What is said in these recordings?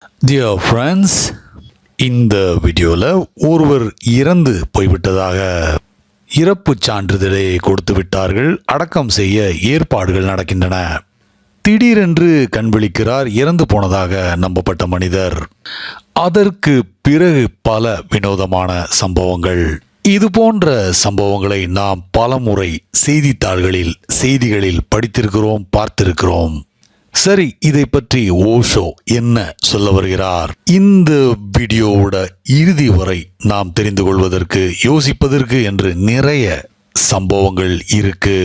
Dear friends, இந்த வீடியோல ஒருவர் இறந்து போய்விட்டதாக இறப்பு சான்றிதழை கொடுத்து விட்டார்கள். அடக்கம் செய்ய ஏற்பாடுகள் நடக்கின்றன. திடீரென்று கண்விழிக்கிறார் இறந்து போனதாக நம்பப்பட்ட மனிதர். அதற்கு பிறகு பல வினோதமான சம்பவங்கள். இது போன்ற சம்பவங்களை நாம் பலமுறை செய்திகளில் படித்திருக்கிறோம், பார்த்திருக்கிறோம். சரி, இதை பற்றி ஓஷோ என்ன சொல்ல வருகிறார்? இந்த வீடியோவோட இறுதி வரை நாம் தெரிந்து கொள்வதற்கு, யோசிப்பதற்கு என்று நிறைய சம்பவங்கள் இருக்கு.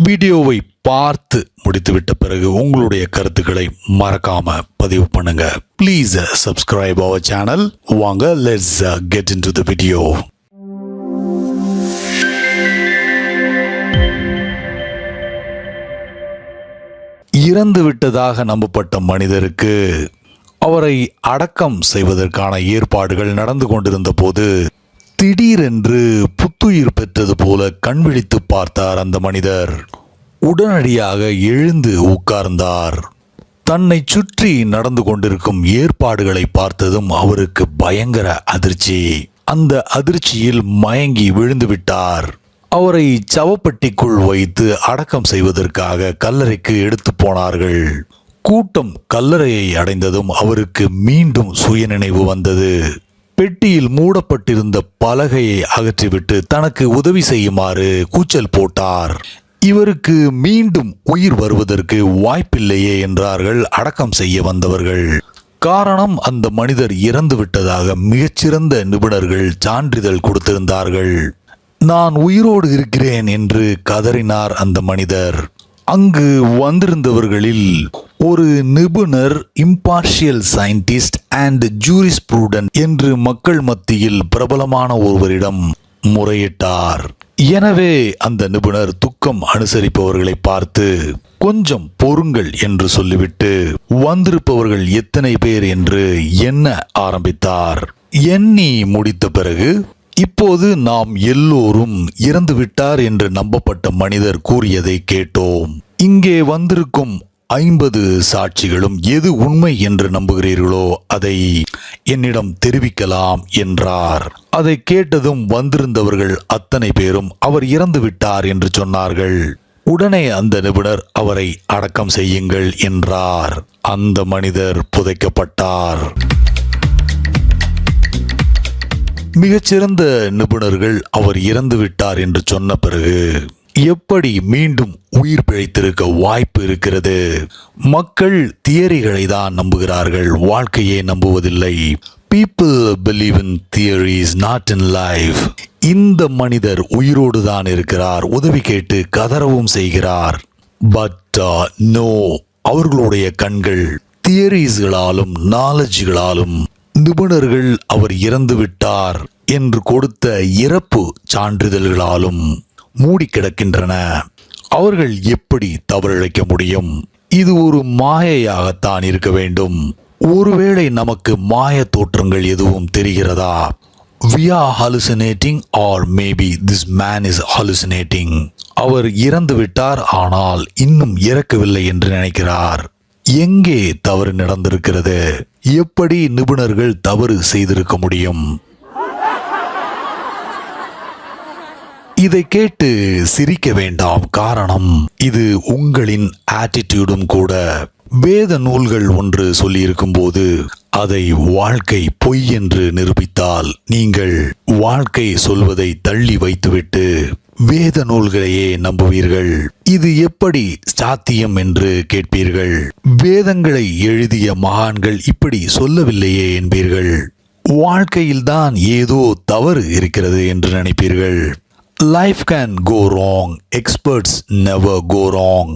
வீடியோவை பார்த்து முடித்துவிட்ட பிறகு உங்களுடைய கருத்துக்களை மறக்காம பதிவு பண்ணுங்க. Please subscribe our channel. வாங்க, let's get into the video. இறந்து விட்டதாக நம்பப்பட்ட மனிதருக்கு அவரை அடக்கம் செய்வதற்கான ஏற்பாடுகள் நடந்து கொண்டிருந்த போது திடீரென்று புத்துயிர் பெற்றது போல கண்விழித்து பார்த்தார் அந்த மனிதர். உடனடியாக எழுந்து உட்கார்ந்தார். தன்னை சுற்றி நடந்து கொண்டிருக்கும் ஏற்பாடுகளை பார்த்ததும் அவருக்கு பயங்கர அதிர்ச்சி. அந்த அதிர்ச்சியில் மயங்கி விழுந்து விட்டார். அவரை சவப்பெட்டிக்குள் வைத்து அடக்கம் செய்வதற்காக கல்லறைக்கு எடுத்து போனார்கள். கூட்டம் கல்லறையை அடைந்ததும் அவருக்கு மீண்டும் சுயநினைவு வந்தது. பெட்டியில் மூடப்பட்டிருந்த பலகையை அகற்றிவிட்டு தனக்கு உதவி செய்யுமாறு கூச்சல் போட்டார். இவருக்கு மீண்டும் உயிர் வருவதற்கு வாய்ப்பில்லையே என்றார்கள் அடக்கம் செய்ய வந்தவர்கள். காரணம், அந்த மனிதர் இறந்து விட்டதாக மிகச்சிறந்த நிபுணர்கள் சான்றிதழ் கொடுத்திருந்தார்கள். நான் உயிரோடு இருக்கிறேன் என்று கதறினார் அந்த மனிதர். அங்கு வந்திருந்தவர்களில் ஒரு நிபுணர், இம்பார்ஷியல் சயின்டிஸ்ட் அண்ட் ஜூரிஸ்ப்ரூடன்ட் என்று மக்கள் மத்தியில் பிரபலமான ஒருவரிடம் முறையிட்டார். எனவே அந்த நிபுணர் துக்கம் அனுசரிப்பவர்களை பார்த்து கொஞ்சம் பொறுங்கள் என்று சொல்லிவிட்டு வந்திருப்பவர்கள் எத்தனை பேர் என்று எண்ண ஆரம்பித்தார். எண்ணி முடித்த பிறகு, இப்போது நாம் எல்லோரும் இறந்து விட்டார் என்று நம்பப்பட்ட மனிதர் கூறியதை கேட்டோம். இங்கே வந்திருக்கும் 50 சாட்சிகளும் எது உண்மை என்று நம்புகிறீர்களோ அதை என்னிடம் தெரிவிக்கலாம் என்றார். அதை கேட்டதும் வந்திருந்தவர்கள் அத்தனை பேரும் அவர் இறந்து விட்டார் என்று சொன்னார்கள். உடனே அந்த நிபுணர் அவரை அடக்கம் செய்யுங்கள் என்றார். அந்த மனிதர் புதைக்கப்பட்டார். மிகச்சிறந்த நிபுணர்கள் அவர் இறந்து விட்டார் என்று சொன்ன பிறகு எப்படி மீண்டும் உயிர் பிழைத்திருக்க வாய்ப்பு இருக்கிறது? மக்கள் தியரிகளை தான் நம்புகிறார்கள், வாழ்க்கையை நம்புவதில்லை. People believe in theories, not in life. இந்த மனிதர் உயிரோடு தான் இருக்கிறார். உதவி கேட்டு கதறவும் செய்கிறார். பட் நோ, அவர்களுடைய கண்கள் தியரிஸ்களாலும் நாலேஜ்களாலும் நிபுணர்கள் அவர் இறந்து விட்டார் என்று கொடுத்த இறப்பு சான்றிதழ்களாலும் மூடி கிடக்கின்றன. அவர்கள் எப்படி தவறிழைக்க முடியும்? இது ஒரு மாயையாகத்தான் இருக்க வேண்டும். ஒருவேளை நமக்கு மாய தோற்றங்கள் எதுவும் தெரிகிறதா? We are hallucinating or maybe this man is hallucinating. அவர் இறந்து விட்டார், ஆனால் இன்னும் இறக்கவில்லை என்று நினைக்கிறார். எங்கே தவறு நடந்திருக்கிறது? எப்படி நிபுணர்கள் தவறு செய்திருக்க முடியும்? இதை கேட்டு சிரிக்க வேண்டாம். காரணம், இது உங்களின் ஆட்டிடியூடும் கூட. வேத நூல்கள் ஒன்று சொல்லியிருக்கும் போது அதை வாழ்க்கை பொய் என்று நிரூபித்தால் நீங்கள் வாழ்க்கை சொல்வதை தள்ளி வைத்துவிட்டு வேத நூல்களையே நம்புவீர்கள். இது எப்படி சாத்தியம் என்று கேட்பீர்கள். வேதங்களை எழுதிய மகான்கள் இப்படி சொல்லவில்லையே என்பீர்கள். வாழ்க்கையில்தான் ஏதோ தவறு இருக்கிறது என்று நினைப்பீர்கள். Life can go wrong. Experts never go wrong.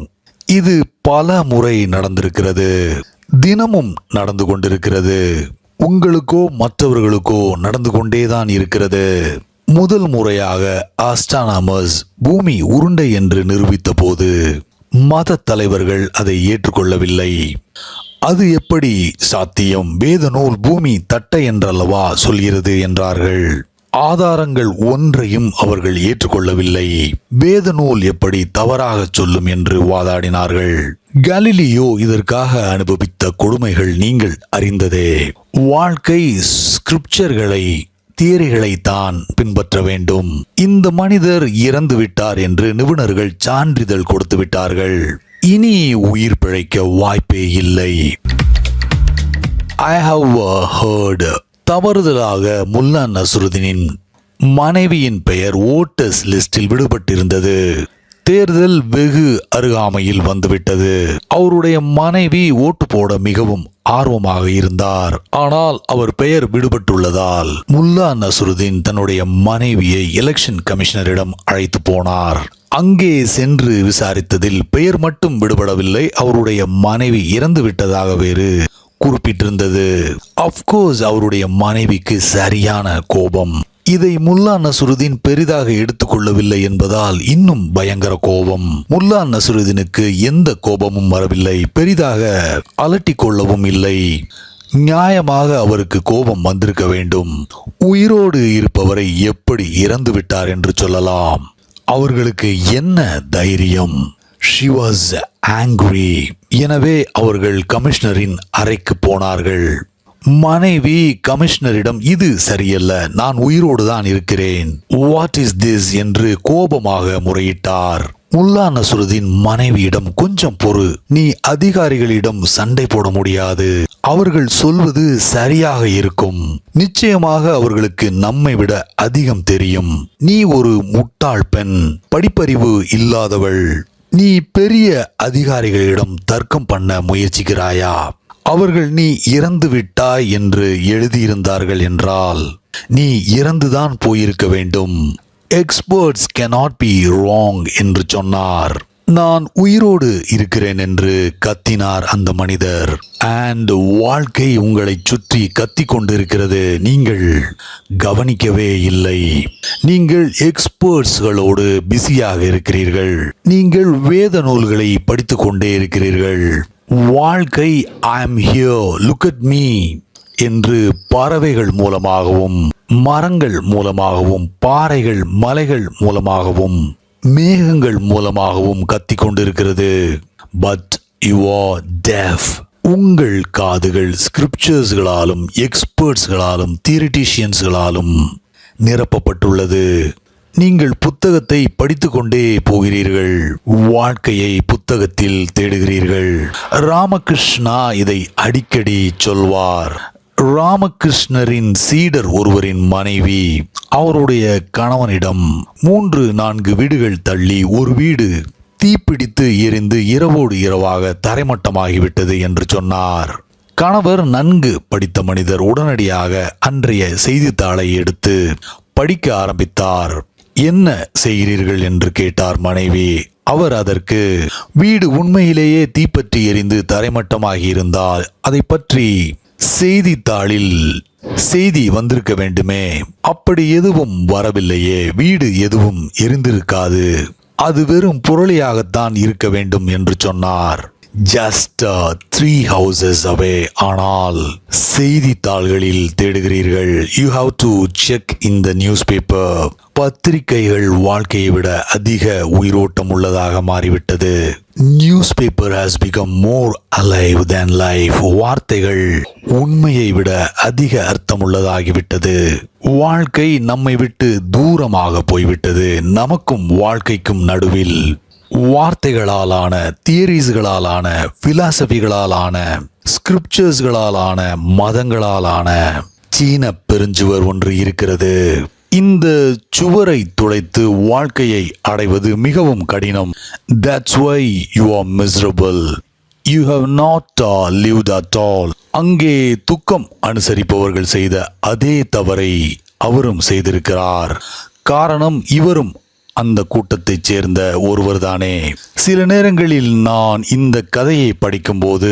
இது பல முறை நடந்திருக்கிறது. தினமும் நடந்து கொண்டிருக்கிறது. உங்களுக்கோ மற்றவர்களுக்கோ நடந்து கொண்டேதான் இருக்கிறது. முதல் முறையாக ஆஸ்ட்ரானமர்ஸ் பூமி உருண்டை என்று நிரூபித்த போது மத தலைவர்கள் அதை ஏற்றுக்கொள்ளவில்லை. அது எப்படி சாத்தியம்? வேத நூல் பூமி தட்டை என்றல்லவா சொல்கிறது என்றார்கள். ஆதாரங்கள் ஒன்றையும் அவர்கள் ஏற்றுக்கொள்ளவில்லை. வேத நூல் எப்படி தவறாக சொல்லும் என்று வாதாடினார்கள். கலிலியோ இதற்காக அனுபவித்த கொடுமைகள் நீங்கள் அறிந்ததே. வாழ்க்கை ஸ்கிரிப்சர்களை தியரிகளை தான் பின்பற்ற வேண்டும். இந்த மனிதர் இறந்து விட்டார் என்று நிபுணர்கள் சான்றிதழ் கொடுத்து விட்டார்கள். இனி உயிர் பிழைக்க வாய்ப்பே இல்லை. I have heard. தவறுதலாக முல்லா நஸ்ருதீனின் மனைவியின் பெயர் ஓட்டர்ஸ் லிஸ்டில் விடுபட்டிருந்தது. தேர்தல் வெகு அருகாமையில் வந்துவிட்டது. அவருடைய மனைவி ஓட்டு போட மிகவும் ஆர்வமாக இருந்தார். ஆனால் அவர் பெயர் விடுபட்டுள்ளதால் முல்லா நஸ்ருதீன் தன்னுடைய மனைவியை எலெக்ஷன் கமிஷனரிடம் அழைத்து போனார். அங்கே சென்று விசாரித்ததில் பெயர் மட்டும் விடுபடவில்லை, அவருடைய மனைவி இறந்து விட்டதாக வேறு குறிப்பிட்டிருந்தது. அப்கோர்ஸ் அவருடைய மனைவிக்கு சரியான கோபம். இதை முல்லா நஸ்ருதீன் பெரிதாக எடுத்துக்கொள்ளவில்லை என்பதால் இன்னும் பயங்கர கோபம். முல்லா நஸ்ருதீனுக்கு எந்த கோபமும் வரவில்லை, பெரிதாக அலட்டிக் கொள்ளவும் இல்லை. நியாயமாக அவருக்கு கோபம் வந்திருக்க வேண்டும். உயிரோடு இருப்பவரை எப்படி இறந்து விட்டார் என்று சொல்லலாம். அவர்களுக்கு என்ன தைரியம்? She was angry. எனவே அவர்கள் கமிஷனரின் அறைக்கு போனார்கள். மனைவி கமிஷனரிடம் இது சரியல்ல, நான் உயிரோடு தான் இருக்கிறேன், வாட் இஸ் திஸ் என்று கோபமாக முறையிட்டார். முல்லா நஸ்ருதீன் மனைவியிடம் கொஞ்சம் பொறு, நீ அதிகாரிகளிடம் சண்டை போட முடியாது, அவர்கள் சொல்வது சரியாக இருக்கும், நிச்சயமாக அவர்களுக்கு நம்மை விட அதிகம் தெரியும், நீ ஒரு முட்டாள் பெண், படிப்பறிவு இல்லாதவள், நீ பெரிய அதிகாரிகளிடம் தர்க்கம் பண்ண முயற்சிக்கிறாயா? அவர்கள் நீ இறந்து விட்டாய் என்று எழுதியிருந்தார்கள் என்றால் நீ இறந்துதான் போயிருக்க வேண்டும். எக்ஸ்பர்ட்ஸ் cannot be wrong என்று சொன்னார். நான் உயிரோடு இருக்கிறேன் என்று கத்தினார் அந்த மனிதர். அண்ட் வாழ்க்கை உங்களை சுற்றி கத்திக் கொண்டிருக்கிறது, நீங்கள் கவனிக்கவே இல்லை. நீங்கள் எக்ஸ்பர்ட்ஸ்களோடு பிஸியாக இருக்கிறீர்கள். நீங்கள் வேத நூல்களை படித்துக் கொண்டே இருக்கிறீர்கள். வாழ்க்கை I am here, look at me என்று பறவைகள் மூலமாகவும் மரங்கள் மூலமாகவும் பாறைகள் மலைகள் மூலமாகவும் மேகங்கள் மூலமாகவும் கத்திக் கொண்டிருக்கிறது. But you are deaf. உங்கள் காதுகள் ஸ்கிரிப்சர்ஸ்களாலும் எக்ஸ்பர்ட்ஸ்களாலும் தியரிட்டிஷியன்ஸ்களாலும் நிரப்பப்பட்டுள்ளது. நீங்கள் புத்தகத்தை படித்துக் கொண்டே போகிறீர்கள், வாழ்க்கையை புத்தகத்தில் தேடுகிறீர்கள். ராமகிருஷ்ணா இதை அடிக்கடி சொல்வார். ராமகிருஷ்ணரின் சீடர் ஒருவரின் மனைவி அவருடைய கணவனிடம் 3-4 வீடுகள் தள்ளி ஒரு வீடு தீப்பிடித்து எரிந்து இரவோடு இரவாக தரைமட்டமாகிவிட்டது என்று சொன்னார். கணவர் நன்கு படித்த மனிதர் உடனடியாக அன்றைய செய்தித்தாளை எடுத்து படிக்க ஆரம்பித்தார். என்ன செய்கிறீர்கள் என்று கேட்டார் மனைவி. அவர் அதற்கு, வீடு உண்மையிலேயே தீப்பற்றி எரிந்து தரைமட்டமாகி இருந்தால் அதை பற்றி செய்தித்தாளில் செய்தி வந்திருக்க வேண்டுமே, அப்படி எதுவும் வரவில்லையே, வீடு எதுவும் எரிந்திருக்காது, அது வெறும் புரளியாகத்தான் இருக்க வேண்டும் என்று சொன்னார். just 3 houses away. ஆனால் செய்தித்தாள்களில் தேடுகிறீர்கள். you have to check in the newspaper. பத்திரிகைகள் வாழ்க்கையை விட அதிக உயிரோட்டம் உள்ளதாக மாறிவிட்டது. newspaper has become more alive than life. வார்த்தைகள் உண்மையை விட அதிக அர்த்தம் உள்ளதாகிவிட்டது. வாழ்க்கை நம்மை விட்டு தூரமாக போய்விட்டது. நமக்கும் வாழ்க்கைக்கும் நடுவில் வார்த்தைகளாலான, தியரிஸ்களாலான, பிலாசபிகளாலான, ஸ்கிரிப்சர்ஸ்களாலான, மதங்களாலான சீன பெருஞ்சுவர் ஒன்று இருக்கிறது. இந்த சுவரை துளைத்து வாழ்க்கையை அடைவது மிகவும் கடினம். That's why you are miserable. You have not lived at all. அங்கே துக்கம் அனுசரிப்பவர்கள் செய்த அதே தவறை அவரும் செய்திருக்கிறார். காரணம், இவரும் அந்த கூட்டத்தைச் சேர்ந்த ஒருவர் தானே. சில நேரங்களில் நான் இந்த கதையை படிக்கும்போது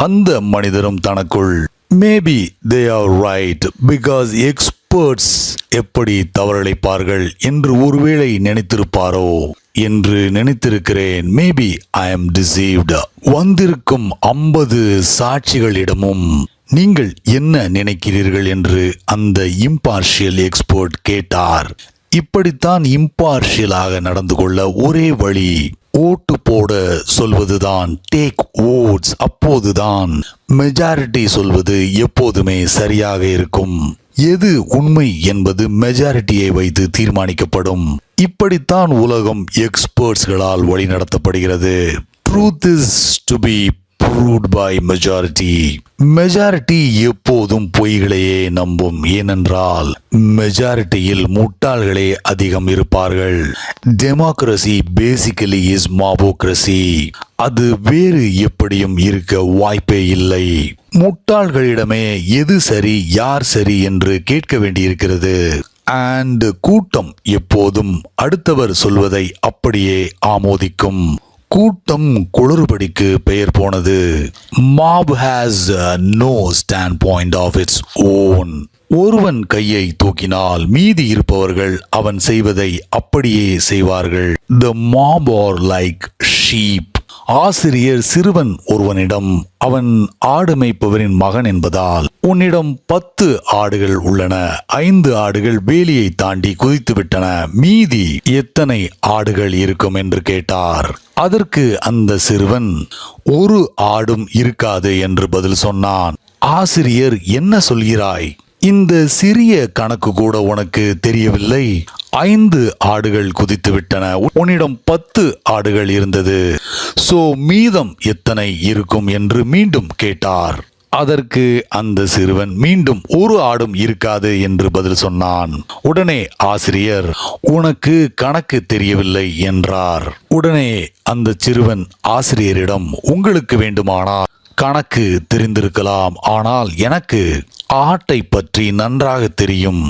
அந்த மனிதரும் தனக்குள் maybe they are right because experts எப்படி தவறிழைப்பார்கள் என்று ஒருவேளை நினைத்திருப்பாரோ என்று நினைத்திருக்கிறேன். Maybe I am deceived. வந்திருக்கும் 50 சாட்சிகளிடமும் நீங்கள் என்ன நினைக்கிறீர்கள் என்று அந்த இம்பார்ஷியல் எக்ஸ்பர்ட் கேட்டார். இப்படித்தான் இம்பார்ஷியலாக நடந்து கொள்ள ஒரே வழி ஓட்டு போட சொல்வதுதான். Take oats. அப்போதுதான் மெஜாரிட்டி சொல்வது எப்போதுமே சரியாக இருக்கும். எது உண்மை என்பது மெஜாரிட்டியை வைத்து தீர்மானிக்கப்படும். இப்படித்தான் உலகம் எக்ஸ்பர்ட்ஸ்களால் வழிநடத்தப்படுகிறது. Truth is to be proved by majority. Majority எப்போதும் பொய்களையே நம்பும். ஏனென்றால் மெஜாரிட்டியில் முட்டாள்களே அதிகம் இருப்பார்கள். Democracy basically is mobocracy. அது வேறு எப்படியும் இருக்க வாய்ப்பே இல்லை. முட்டாள்களிடமே எது சரி யார் சரி என்று கேட்க வேண்டியிருக்கிறது. அண்ட் கூட்டம் எப்போதும் அடுத்தவர் சொல்வதை அப்படியே ஆமோதிக்கும். கூட்டம் குளறுபடிக்கு பெயர் போனது. Mob has no standpoint of its own. ஒருவன் கையை தூக்கினால் மீதி இருப்பவர்கள் அவன் செய்வதை அப்படியே செய்வார்கள். The mob are like sheep. ஆசிரியர் சிறுவன் ஒருவனிடம், அவன் ஆடு மேய்ப்பவரின் மகன் என்பதால், உன்னிடம் 10 ஆடுகள் உள்ளன, 5 ஆடுகள் வேலியை தாண்டி குதித்து விட்டன, மீதி எத்தனை ஆடுகள் இருக்கும் என்று கேட்டார். அதற்கு அந்த சிறுவன், 1 ஆடும் இருக்காது என்று பதில் சொன்னான். ஆசிரியர், என்ன சொல்கிறாய்? இந்த சிறிய கணக்கு கூட உனக்கு தெரியவில்லை? 5 ஆடுகள் குதித்து விட்டன, உன்னிடம் 10 ஆடுகள் இருந்தது, சோ மீதம் எத்தனை இருக்கும் என்று மீண்டும் கேட்டார். அதற்கு அந்த சிறுவன் மீண்டும் 1 ஆடும் இருக்காது என்று பதில் சொன்னான். உடனே ஆசிரியர், உனக்கு கணக்கு தெரியவில்லை என்றார். உடனே அந்த சிறுவன் ஆசிரியரிடம், உங்களுக்கு வேண்டுமானால் கணக்கு தெரிந்திருக்கலாம், ஆனால் எனக்கு ஆட்டை பற்றி நன்றாக தெரியும்.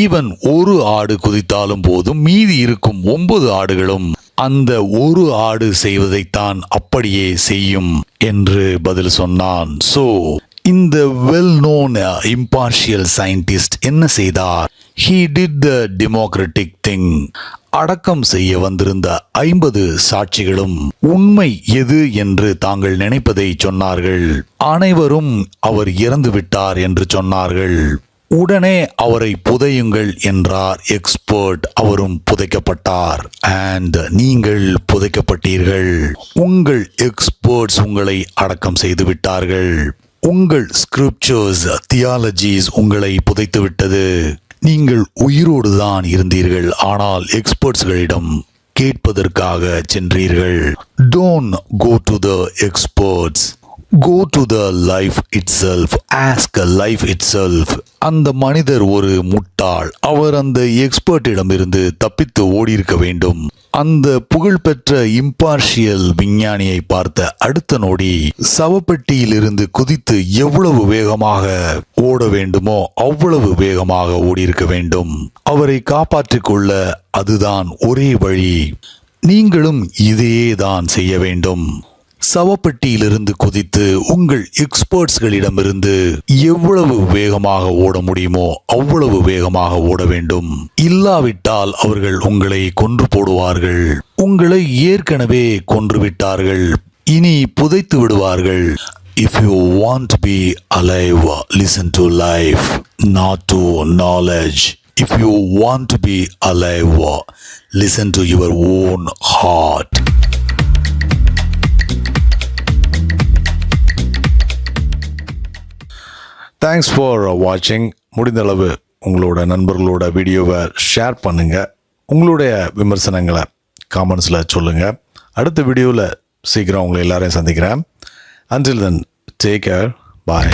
ஈவன் 1 ஆடு குதித்தாலும் போதும் மீதி இருக்கும் 9 ஆடுகளும் அந்த 1 ஆடு செய்வதைத்தான் அப்படியே செய்யும் என்று பதில் சொன்னான். சோ இந்த வெல் நோன் இம்பார்ஷியல் சயின்டிஸ்ட் என்ன செய்தார்? He did the democratic thing. அடக்கம் செய்ய வந்திருந்த 50 சாட்சிகளும் உண்மை எது என்று தாங்கள் நினைப்பதை சொன்னார்கள். அனைவரும் அவர் இறந்து விட்டார் என்று சொன்னார்கள். உடனே அவரை புதையுங்கள் என்றார் எக்ஸ்பர்ட். அவரும் புதைக்கப்பட்டார். அண்ட் நீங்கள் புதைக்கப்பட்டீர்கள். உங்கள் எக்ஸ்பர்ட்ஸ் உங்களை அடக்கம் செய்து விட்டார்கள். உங்கள் ஸ்கிரிப்சர்ஸ், தியாலஜிஸ் உங்களை புதைத்து விட்டது. நீங்கள் உயிரோடு தான் இருந்தீர்கள், ஆனால் எக்ஸ்பர்ட்ஸ்களிடம் கேட்பதற்காக சென்றீர்கள். Don't go to the experts. Go to the life itself. Ask life itself. அந்த மனிதர் ஒரு முட்டாள். அவர் அந்த எக்ஸ்பர்ட்டிடம் இருந்து தப்பித்து ஓடியிருக்க வேண்டும். அந்த புகழ்பெற்ற இம்பார்ஷியல் விஞ்ஞானியை பார்த்த அடுத்த நொடி சவப்பெட்டியிலிருந்து குதித்து எவ்வளவு வேகமாக ஓட வேண்டுமோ அவ்வளவு வேகமாக ஓடியிருக்க வேண்டும். அவரை காப்பாற்றிக் கொள்ள அதுதான் ஒரே வழி. நீங்களும் இதையே தான் செய்ய வேண்டும். சவப்பெட்டியிலிருந்து குதித்து உங்கள் எக்ஸ்பர்ட்ஸ்களிடமிருந்து எவ்வளவு வேகமாக ஓட முடியுமோ அவ்வளவு வேகமாக ஓட வேண்டும். இல்லாவிட்டால் அவர்கள் உங்களை கொன்று போடுவார்கள். உங்களை ஏற்கனவே கொன்று விட்டார்கள், இனி புதைத்து விடுவார்கள். If you want to be alive, listen to life, not to knowledge. If you want to be alive, listen to your own heart. Thanks for வாட்சிங். முடிந்தளவு உங்களோட நண்பர்களோட வீடியோவை ஷேர் பண்ணுங்கள். உங்களுடைய விமர்சனங்களை காமெண்ட்ஸில் சொல்லுங்கள். அடுத்த வீடியோவில் சீக்கிரம் உங்களை எல்லாரையும் சந்திக்கிறேன். Until then, take care. Bye.